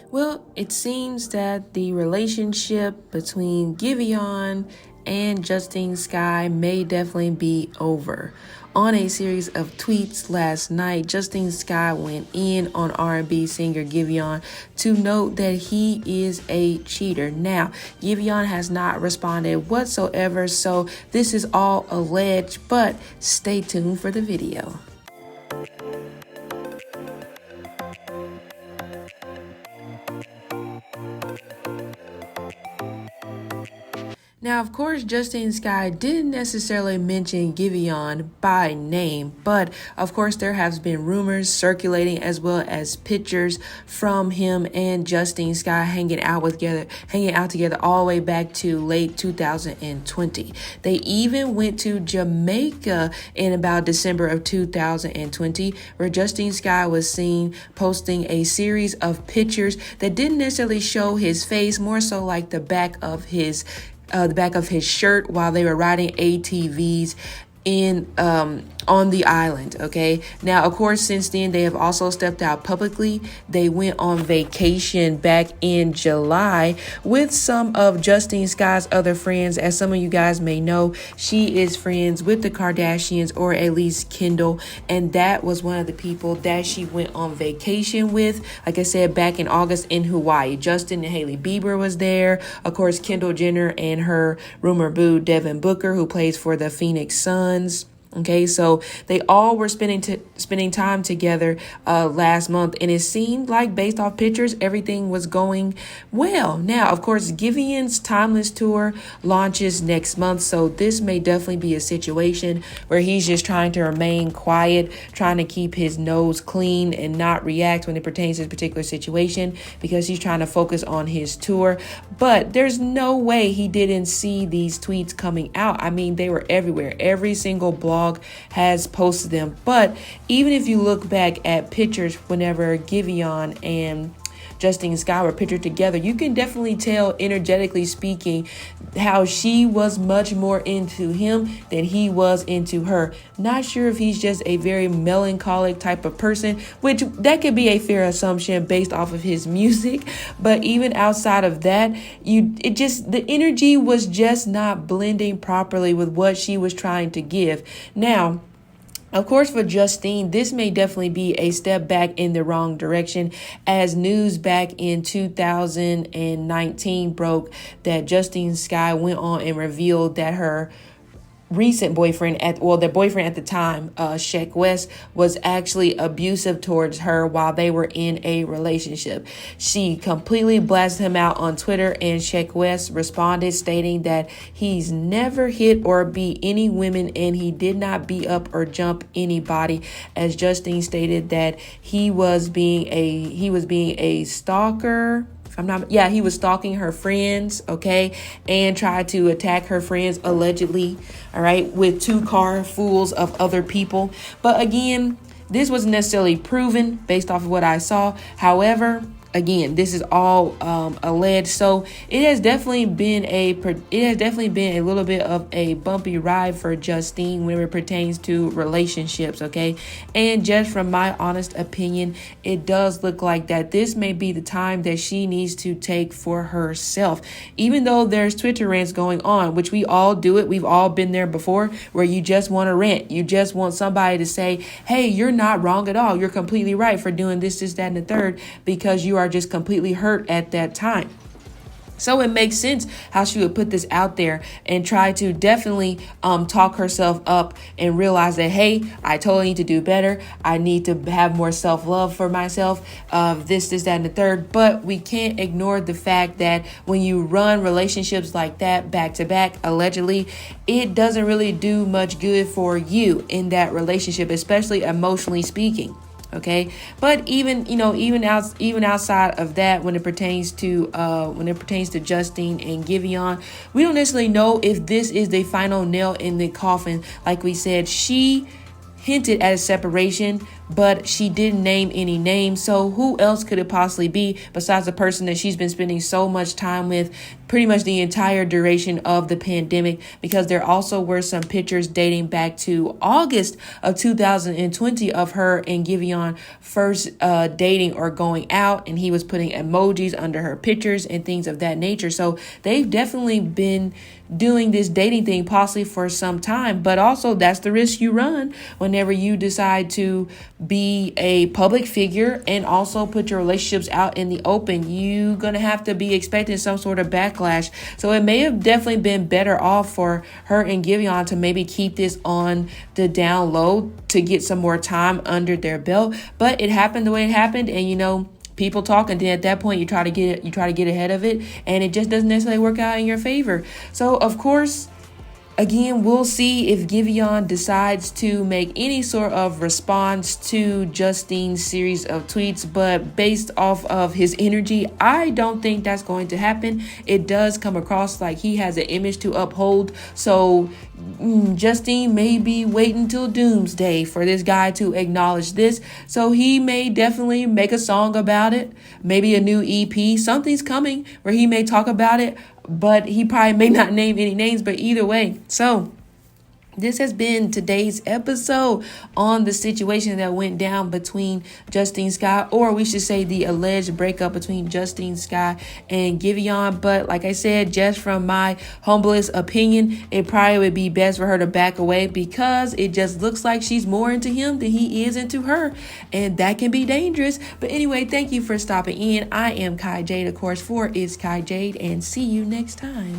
Well, it seems that the relationship between Giveon and Justine Skye may definitely be over. On a series of tweets last night, Justine Skye went in on R&B singer Giveon to note that he is a cheater. Now, Giveon has not responded whatsoever, so this is all alleged, but stay tuned for the video. Now, of course, Justine Skye didn't necessarily mention Giveon by name, but of course, there has been rumors circulating as well as pictures from him and Justine Skye hanging out together all the way back to late 2020. They even went to Jamaica in about December of 2020, where Justine Skye was seen posting a series of pictures that didn't necessarily show his face, more so like the back of his shirt while they were riding ATVs in on the island. Okay, now of course, since then they have also stepped out publicly. They went on vacation back in July with some of Justine Skye's other friends. As some of you guys may know, she is friends with the Kardashians, or at least Kendall, and that was one of the people that she went on vacation with. Like I said, back in August in Hawaii. Justin and Hailey Bieber was there, of course, Kendall Jenner and her rumor boo Devin Booker, who plays for the Phoenix Suns. Okay, so they all were spending time together last month, and it seemed like, based off pictures, everything was going well. Now, of course, Giveon's Timeless Tour launches next month, so this may definitely be a situation where he's just trying to remain quiet, trying to keep his nose clean and not react when it pertains to this particular situation, because he's trying to focus on his tour. But there's no way he didn't see these tweets coming out. I mean, they were everywhere. Every single blog has posted them. But even if you look back at pictures whenever Giveon and Justine Skye were pictured together, you can definitely tell, energetically speaking, how she was much more into him than he was into her. Not sure if he's just a very melancholic type of person, which that could be a fair assumption based off of his music. But even outside of that, the energy was just not blending properly with what she was trying to give. Now, of course, for Justine, this may definitely be a step back in the wrong direction, as news back in 2019 broke that Justine Skye went on and revealed that her recent boyfriend their boyfriend at the time, Sheck West, was actually abusive towards her while they were in a relationship. She completely blasted him out on Twitter, and Sheck West responded stating that he's never hit or beat any women, and he did not beat up or jump anybody, as Justine stated that he was being a stalker. He was stalking her friends, okay, and tried to attack her friends allegedly, all right, with 2 car fulls of other people. But again, this wasn't necessarily proven based off of what I saw. However, again, this is all alleged, so it has definitely been a little bit of a bumpy ride for Justine when it pertains to relationships, okay? And just from my honest opinion, it does look like that this may be the time that she needs to take for herself. Even though there's Twitter rants going on, which we all do it, we've all been there before, where you just want to rant, you just want somebody to say, hey, you're not wrong at all, you're completely right for doing this, that, and the third, because you are just completely hurt at that time. So it makes sense how she would put this out there and try to definitely talk herself up and realize that, hey, I totally need to do better. I need to have more self-love for myself, this, that, and the third. But we can't ignore the fact that when you run relationships like that back to back, allegedly, it doesn't really do much good for you in that relationship, especially emotionally speaking. Okay, but even outside of that, when it pertains to Justine and Giveon, we don't necessarily know if this is the final nail in the coffin. Like we said, she hinted at a separation but she didn't name any names. So who else could it possibly be besides the person that she's been spending so much time with pretty much the entire duration of the pandemic? Because there also were some pictures dating back to August of 2020 of her and Giveon first dating or going out, and he was putting emojis under her pictures and things of that nature. So they've definitely been doing this dating thing possibly for some time, but also that's the risk you run whenever you decide to be a public figure and also put your relationships out in the open. You're gonna have to be expecting some sort of backlash. So it may have definitely been better off for her and Giveon to maybe keep this on the down low to get some more time under their belt, but it happened the way it happened, and people talk, and then at that point you try to get ahead of it, and it just doesn't necessarily work out in your favor. So of course, again, we'll see if Giveon decides to make any sort of response to Justine's series of tweets, but based off of his energy, I don't think that's going to happen. It does come across like he has an image to uphold, so Justine may be waiting till doomsday for this guy to acknowledge this. So he may definitely make a song about it, maybe a new EP. Something's coming where he may talk about it, but he probably may not name any names. But either way, so this has been today's episode on the situation that went down between Justine Skye, or we should say the alleged breakup between Justine Skye and Giveon. But like I said, just from my humblest opinion, it probably would be best for her to back away, because it just looks like she's more into him than he is into her, and that can be dangerous. But anyway, thank you for stopping in. I am Jade, of course, for It's Jade, and see you next time.